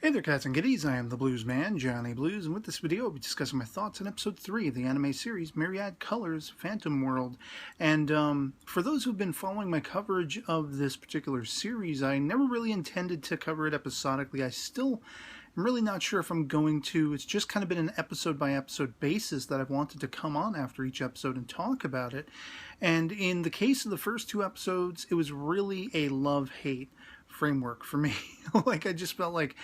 Hey there, cats and kitties. I am the Blues Man, Johnny Blues, and with this video, I'll be discussing my thoughts on episode 3 of the anime series Myriad Colors Phantom World. And for those who've been following my coverage of this particular series, I never really intended to cover it episodically. I still am really not sure if I'm going to. It's just kind of been an episode-by-episode basis that I've wanted to come on after each episode and talk about it. And in the case of the first two episodes, it was really a love-hate framework for me. Like, I just felt like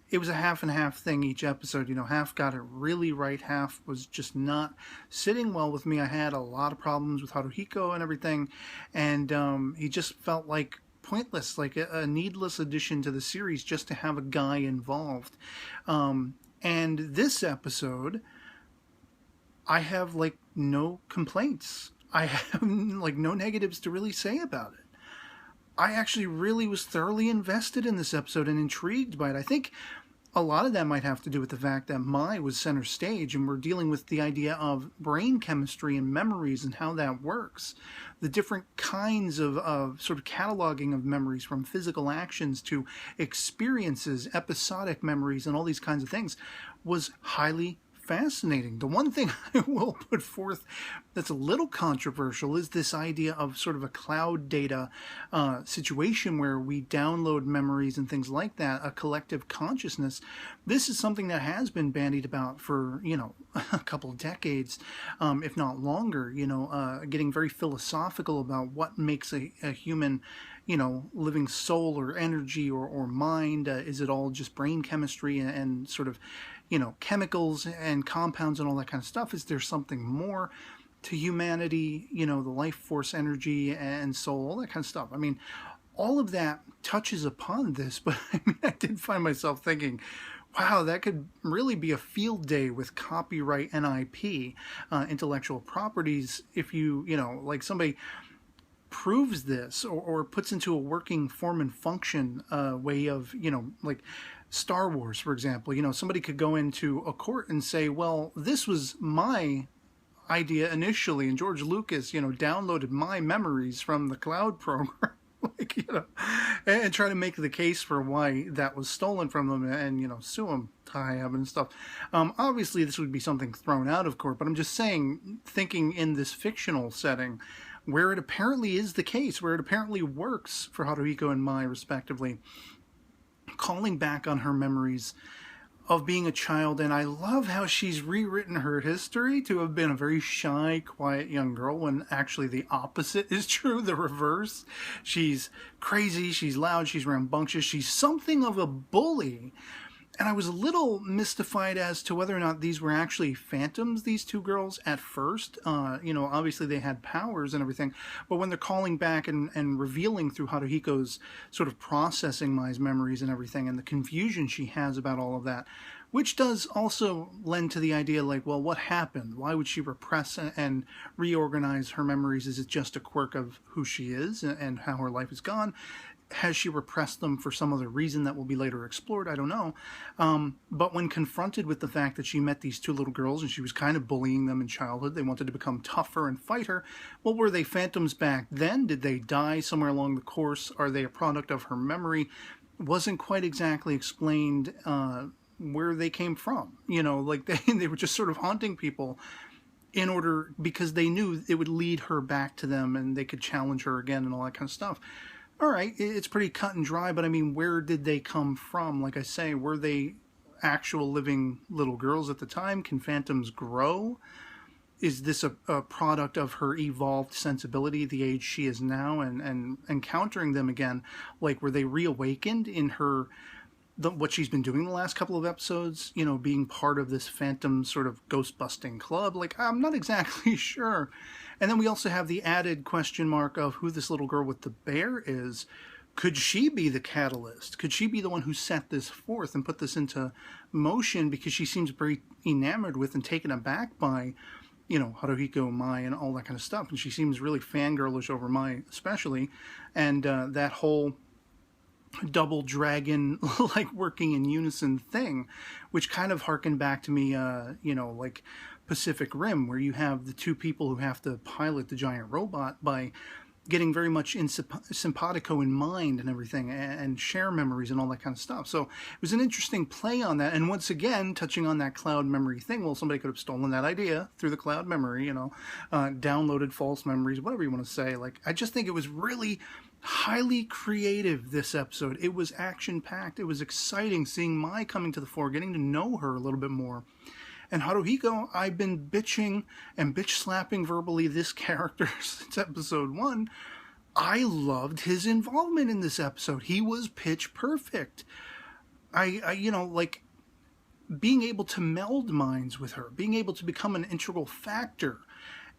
it was a half and half thing each episode. You know, half got it really right, half was just not sitting well with me. I had a lot of problems with Haruhiko and everything, and he just felt like pointless, like a needless addition to the series just to have a guy involved. And this episode, I have like no complaints. I have like no negatives to really say about it. I actually really was thoroughly invested in this episode and intrigued by it. I think a lot of that might have to do with the fact that Mai was center stage, and we're dealing with the idea of brain chemistry and memories and how that works. The different kinds of sort of cataloging of memories, from physical actions to experiences, episodic memories, and all these kinds of things, was highly fascinating. The one thing I will put forth that's a little controversial is this idea of sort of a cloud data situation where we download memories and things like that, a collective consciousness. This is something that has been bandied about for, you know, a couple of decades, if not longer, you know, getting very philosophical about what makes a human, you know, living soul or energy or mind. Is it all just brain chemistry and sort of, you know, chemicals and compounds and all that kind of stuff? Is there something more to humanity, you know, the life force, energy and soul, all that kind of stuff? I mean, all of that touches upon this, but I mean, I did find myself thinking, wow, that could really be a field day with copyright and IP, intellectual properties, if you know, like somebody proves this or puts into a working form and function way of, you know, like Star Wars, for example. You know, somebody could go into a court and say, well, this was my idea initially, and George Lucas, you know, downloaded my memories from the cloud program. Like, you know, and try to make the case for why that was stolen from them and, you know, sue them to high heaven and stuff. Obviously, this would be something thrown out of court, but I'm just saying, thinking in this fictional setting, where it apparently is the case, where it apparently works for Haruhiko and Mai, respectively, calling back on her memories of being a child. And I love how she's rewritten her history to have been a very shy, quiet young girl, when actually the opposite is true, the reverse. She's crazy, she's loud, she's rambunctious, she's something of a bully. And I was a little mystified as to whether or not these were actually phantoms, these two girls, at first. You know, obviously they had powers and everything, but when they're calling back and revealing through Haruhiko's sort of processing Mai's memories and everything, and the confusion she has about all of that, which does also lend to the idea, like, well, what happened? Why would she repress and reorganize her memories? Is it just a quirk of who she is and how her life has gone? Has she repressed them for some other reason that will be later explored? I don't know. But when confronted with the fact that she met these two little girls and she was kind of bullying them in childhood, they wanted to become tougher and fight her. Well, were they phantoms back then? Did they die somewhere along the course? Are they a product of her memory? Wasn't quite exactly explained where they came from. You know, like they were just sort of haunting people in order, because they knew it would lead her back to them and they could challenge her again and all that kind of stuff. All right, it's pretty cut and dry, but I mean, where did they come from? Like I say, were they actual living little girls at the time? Can phantoms grow? Is this a product of her evolved sensibility, the age she is now, and encountering them again? Like, were they reawakened in her, what she's been doing the last couple of episodes, you know, being part of this phantom sort of ghost-busting club? Like, I'm not exactly sure. And then we also have the added question mark of who this little girl with the bear is. Could she be the catalyst? Could she be the one who set this forth and put this into motion? Because she seems very enamored with and taken aback by, you know, Haruhiko, Mai, and all that kind of stuff. And she seems really fangirlish over Mai especially. And that whole double dragon, like, working in unison thing, which kind of harkened back to me, you know, like Pacific Rim, where you have the two people who have to pilot the giant robot by getting very much in simpatico in mind and everything, and share memories and all that kind of stuff. So it was an interesting play on that. And once again, touching on that cloud memory thing, well, somebody could have stolen that idea through the cloud memory, you know, downloaded false memories, whatever you want to say. Like, I just think it was really highly creative, this episode. It was action-packed. It was exciting seeing Mai coming to the fore, getting to know her a little bit more. And Haruhiko, I've been bitching and bitch-slapping verbally this character since episode 1. I loved his involvement in this episode. He was pitch perfect. I you know, like, being able to meld minds with her, being able to become an integral factor,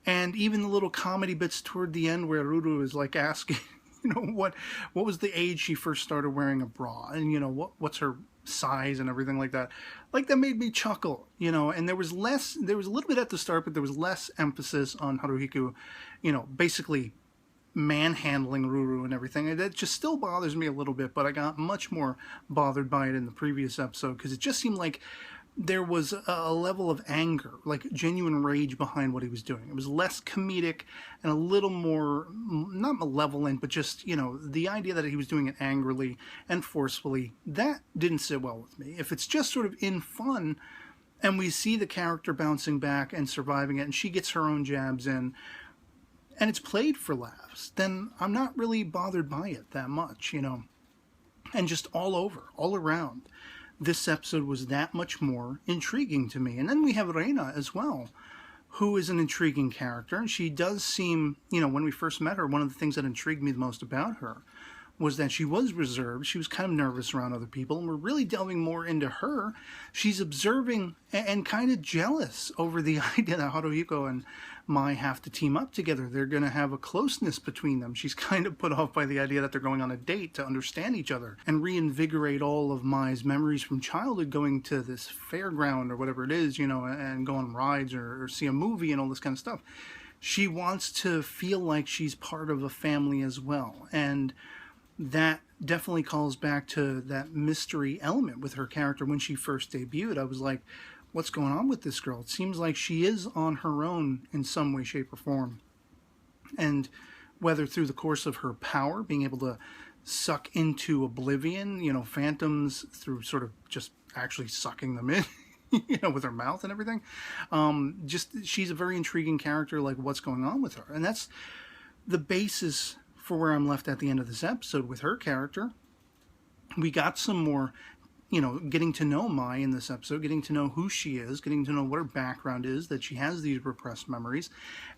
and even the little comedy bits toward the end where Ruru is, like, asking, you know, what was the age she first started wearing a bra, and, you know, what's her size and everything like that. Like, that made me chuckle, you know. And there was a little bit at the start, but there was less emphasis on Haruhiko, you know, basically manhandling Ruru and everything. And that just still bothers me a little bit, but I got much more bothered by it in the previous episode, because it just seemed like there was a level of anger, like genuine rage behind what he was doing. It was less comedic and a little more, not malevolent, but just, you know, the idea that he was doing it angrily and forcefully, that didn't sit well with me. If it's just sort of in fun, and we see the character bouncing back and surviving it, and she gets her own jabs in, and it's played for laughs, then I'm not really bothered by it that much, you know. And just all over, all around, this episode was that much more intriguing to me. And then we have Reina as well, who is an intriguing character. And she does seem, you know, when we first met her, one of the things that intrigued me the most about her was that she was reserved. She was kind of nervous around other people. And we're really delving more into her. She's observing and kind of jealous over the idea that Haruhiko and Mai have to team up together. They're going to have a closeness between them. She's kind of put off by the idea that they're going on a date to understand each other and reinvigorate all of Mai's memories from childhood, going to this fairground or whatever it is, you know, and go on rides or see a movie and all this kind of stuff. She wants to feel like she's part of a family as well. And that definitely calls back to that mystery element with her character when she first debuted. I was like, what's going on with this girl? It seems like she is on her own in some way, shape, or form. And whether through the course of her power, being able to suck into oblivion, you know, phantoms through sort of just actually sucking them in, you know, with her mouth and everything. Just, she's a very intriguing character, like what's going on with her. And that's the basis for where I'm left at the end of this episode with her character. We got some more, you know, getting to know Mai in this episode, getting to know who she is, getting to know what her background is, that she has these repressed memories.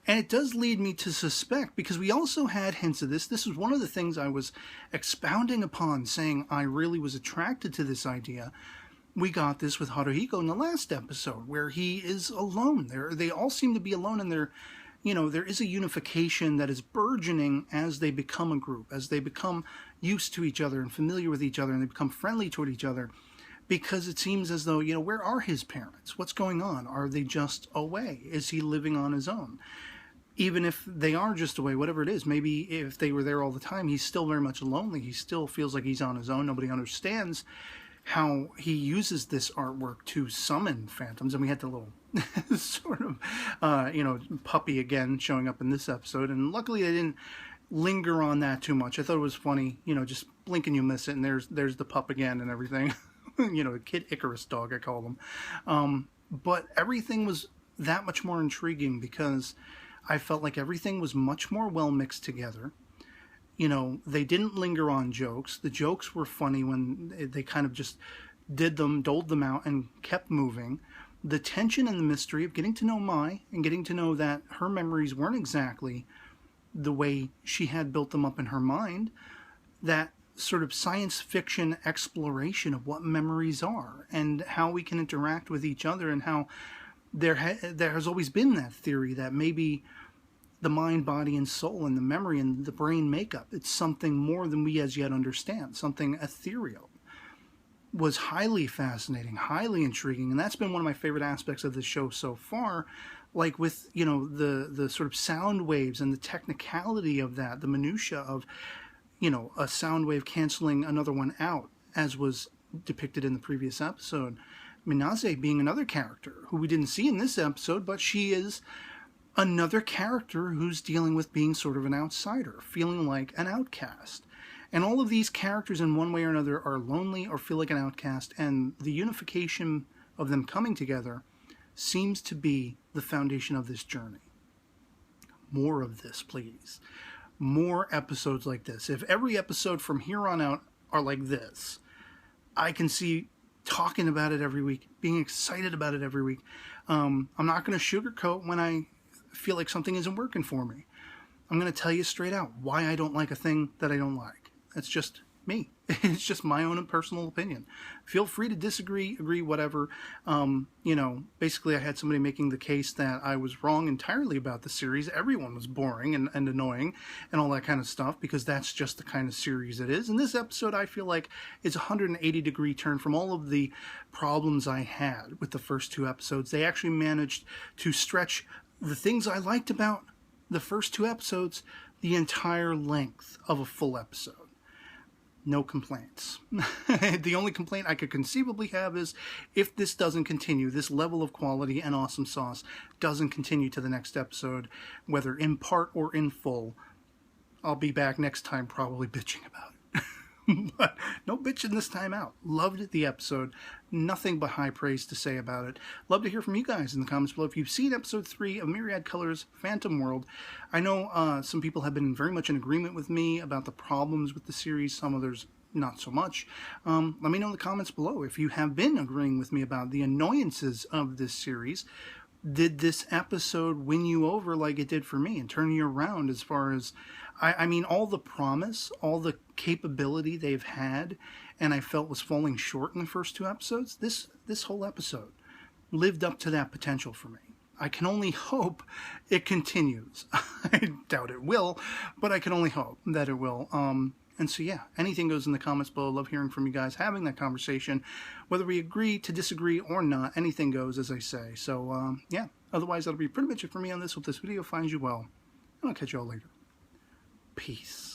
And it does lead me to suspect, because we also had hints of this. This was one of the things I was expounding upon, saying I really was attracted to this idea. We got this with Haruhiko in the last episode, where he is alone. They all seem to be alone, and they're, you know, there is a unification that is burgeoning as they become a group, as they become used to each other and familiar with each other, and they become friendly toward each other, because it seems as though, you know, where are his parents? What's going on? Are they just away? Is he living on his own? Even if they are just away, whatever it is, maybe if they were there all the time, he's still very much lonely. He still feels like he's on his own. Nobody understands how he uses this artwork to summon phantoms. And we had the little sort of, you know, puppy again showing up in this episode. And luckily they didn't linger on that too much. I thought it was funny, you know, just blink and you miss it, and there's the pup again and everything. You know, the Kid Icarus dog, I call them. But everything was that much more intriguing, because I felt like everything was much more well mixed together. You know, they didn't linger on jokes. The jokes were funny when they kind of just doled them out and kept moving. The tension and the mystery of getting to know Mai and getting to know that her memories weren't exactly the way she had built them up in her mind, that sort of science fiction exploration of what memories are and how we can interact with each other, and how there has always been that theory that maybe the mind, body, and soul, and the memory and the brain makeup, it's something more than we as yet understand, something ethereal, was highly fascinating, highly intriguing. And that's been one of my favorite aspects of the show so far, like with, you know, the sort of sound waves and the technicality of that, the minutia of, you know, a sound wave canceling another one out, as was depicted in the previous episode. Minaze being another character who we didn't see in this episode, but she is another character who's dealing with being sort of an outsider, feeling like an outcast. And all of these characters in one way or another are lonely or feel like an outcast, and the unification of them coming together seems to be the foundation of this journey. More of this, please. More episodes like this. If every episode from here on out are like this, I can see talking about it every week, being excited about it every week. I'm not going to sugarcoat when I feel like something isn't working for me. I'm going to tell you straight out why I don't like a thing that I don't like. That's just me. It's just my own personal opinion. Feel free to disagree, agree, whatever. Basically I had somebody making the case that I was wrong entirely about the series. Everyone was boring and annoying and all that kind of stuff, because that's just the kind of series it is. And this episode, I feel like, is a 180-degree turn from all of the problems I had with the first two episodes. They actually managed to stretch the things I liked about the first two episodes the entire length of a full episode. No complaints. The only complaint I could conceivably have is if this doesn't continue, this level of quality and awesome sauce doesn't continue to the next episode, whether in part or in full, I'll be back next time probably bitching about it. But no bitching this time out. Loved the episode. Nothing but high praise to say about it. Love to hear from you guys in the comments below. If you've seen episode 3 of Myriad Colors Phantom World, I know some people have been very much in agreement with me about the problems with the series. Some others not so much. Let me know in the comments below if you have been agreeing with me about the annoyances of this series. Did this episode win you over like it did for me and turn you around as far as, I mean, all the promise, all the capability they've had, and I felt was falling short in the first two episodes, this whole episode lived up to that potential for me. I can only hope it continues. I doubt it will, but I can only hope that it will. And so, yeah, anything goes in the comments below. Love hearing from you guys, having that conversation. Whether we agree to disagree or not, anything goes, as I say. So, yeah, otherwise, that'll be pretty much it for me on this. Hope this video finds you well, and I'll catch you all later. Peace.